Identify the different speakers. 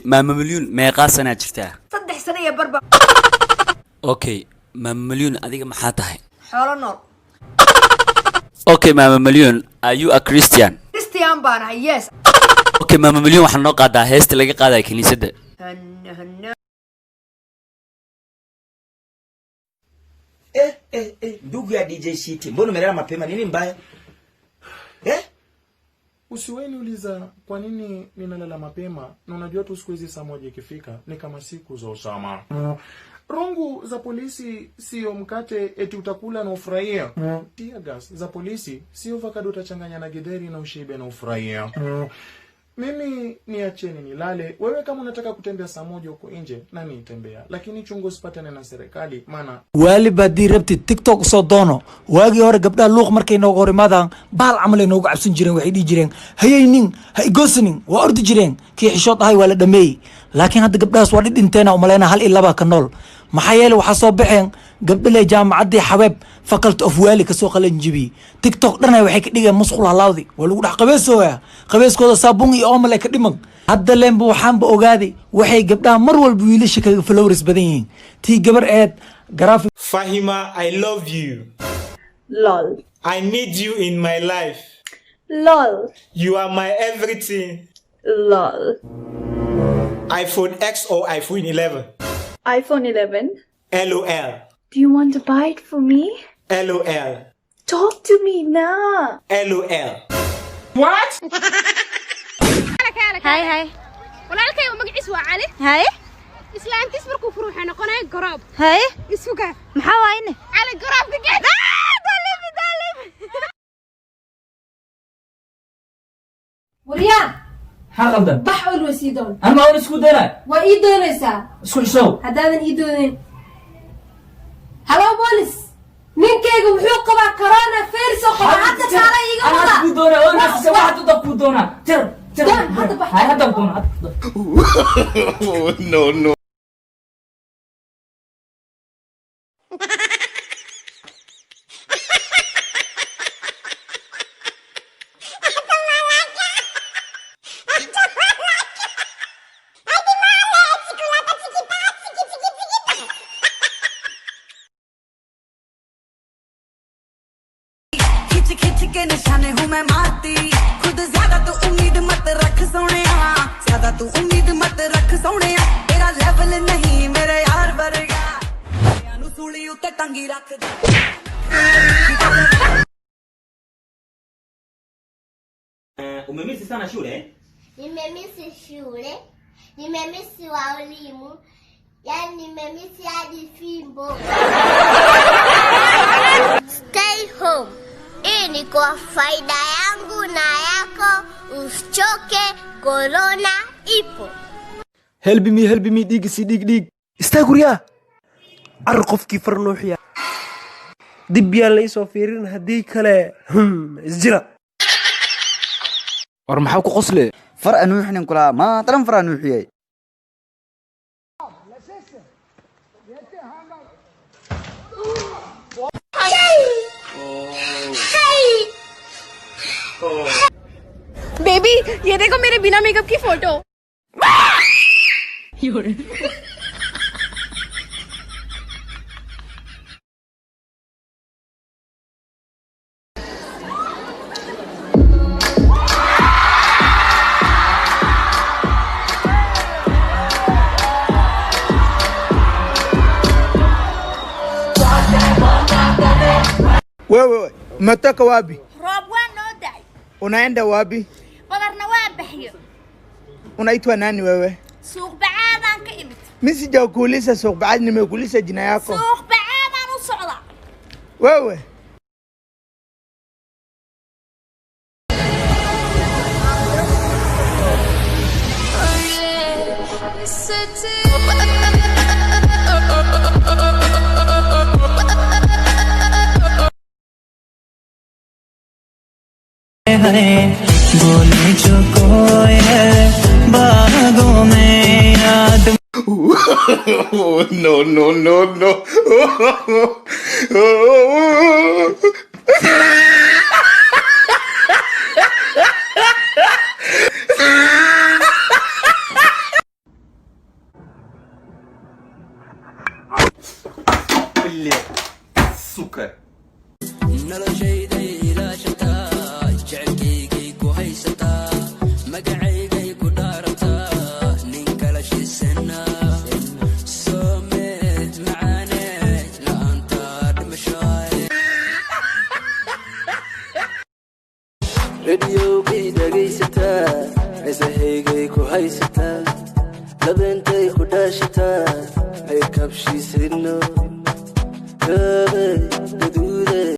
Speaker 1: maama milyuun meeqaa sanaa jirtaa
Speaker 2: 3 sano iyo barba
Speaker 1: okay maama milyuun adiga maxaa tahay
Speaker 2: xoolo nool
Speaker 1: okay maama milyuun are you a Christian
Speaker 2: Christian baan ahay yes
Speaker 1: okay maama milyuun waxaan noo qaadaa heesta laga qaadayo kaniisadda
Speaker 3: ndugu ya DJ City, mbona umelala mapema, nini mbaya?
Speaker 4: Usiweni uliza kwa nini ninalala mapema na unajua tu siku hizi saa moja ikifika ni kama siku za Osama. Rungu za polisi sio mkate eti utakula na ufurahia. Tear gas za polisi sio avocado utachanganya na githeri na ushibe na ufurahia. Mimi niacheni nilale. Wewe kama unataka kutembea saa moja huko nje na nitembea. Lakini chungu usipatane na serikali maana
Speaker 5: wali badii rabti TikTok soo doono. Waagi hore gabdha luuq markay nooga hor imaadaan baal camal ay nooga cabsan jireen waxay dhigi jireen hayaynin hay goosnin waa ordi jireen kii xishood ahay wala dhameey. Laakiin hadda gabdhaas waa dhinteena umaleena hal iyo laba ka nool. maxaa yeelay waxa soo baxeen gabdhaha jaamacadii xabeeb faculty of wali ka soo qalan jibi TikTok dhanay waxay ka dhigeen masquul halaawdi waa lagu dhax qabeesooya qabeeskooda saabun iyo oomale ka dhiman hadda leen waxaan ba ogaaday waxay gabdhaha mar walba wiilasha kaga flowers badan yihiin tii gabar eed graphic
Speaker 6: Fahima, I love you.
Speaker 7: Lol.
Speaker 6: I need you in my life.
Speaker 7: Lol.
Speaker 6: You are my everything.
Speaker 7: Lol.
Speaker 6: iPhone X or iPhone 11?
Speaker 7: iPhone 11.
Speaker 6: LOL.
Speaker 7: Do you want to buy it for me?
Speaker 6: LOL.
Speaker 7: Talk to me now.
Speaker 6: LOL.
Speaker 8: What? Hi hi. walaalkay magaciisu waa cali hay islaantiis markuu furuuxay noqonay garab hay isuga maxaa waayne cali garabka geed dalib
Speaker 2: wariya
Speaker 5: xaqaldan
Speaker 2: bax ul wasiidoon
Speaker 5: ama aan isku dara
Speaker 2: waa ii doonaysaa
Speaker 5: isku show
Speaker 2: hadaadan ii doonayn hello police ninkayga wuxuu qabaa corona virus oo qaba hadda taala iiga wada
Speaker 5: ana isku doona oo nafsi waxa dad ku doona tir هذا بدون
Speaker 6: No, no.
Speaker 9: खिच के निशाने हूँ मैं मारती खुद ज्यादा तो उम्मीद मत रख सोनिया ज्यादा तू उम्मीद मत रख सोनिया तेरा लेवल नहीं मेरे यार वर्गा यानू सूली उते टंगी रख दे
Speaker 3: Umemisi sana shule?
Speaker 10: Nimemisi shule, nimemisi walimu, yani nimemisi hadi fimbo. Stay home. Hii ni kwa faida yangu na yako, usichoke, corona ipo.
Speaker 5: help me dig
Speaker 11: istaaguriya ar qofkii farnuuxiya dib yaa la isoo fiirin hadii kale isjira
Speaker 5: war maxaa ku qosle
Speaker 11: far anuuxnin kula ma taran far anuuxiyay
Speaker 8: baby ये देखो मेरे बिना मेकअप की photo
Speaker 12: wewe umetoka wapi?
Speaker 8: Rob wanodai.
Speaker 12: Unaenda wapi?
Speaker 8: Badarna waa bixiyo.
Speaker 12: Unaitwa nani wewe?
Speaker 8: Suuq bacaadan ka imid.
Speaker 12: Mimi sijakuuliza suuq bacaad, nimekuuliza jina yako.
Speaker 8: Suuq bacaadan u socda.
Speaker 12: Wewe
Speaker 5: बोले जो कोई है बागों में याद
Speaker 6: No, no, no, no.
Speaker 13: اللي سكر
Speaker 14: راديو كيدا جيستا عزهيجي كوهيستا لبنتي كوداشتا هيكبشي سنو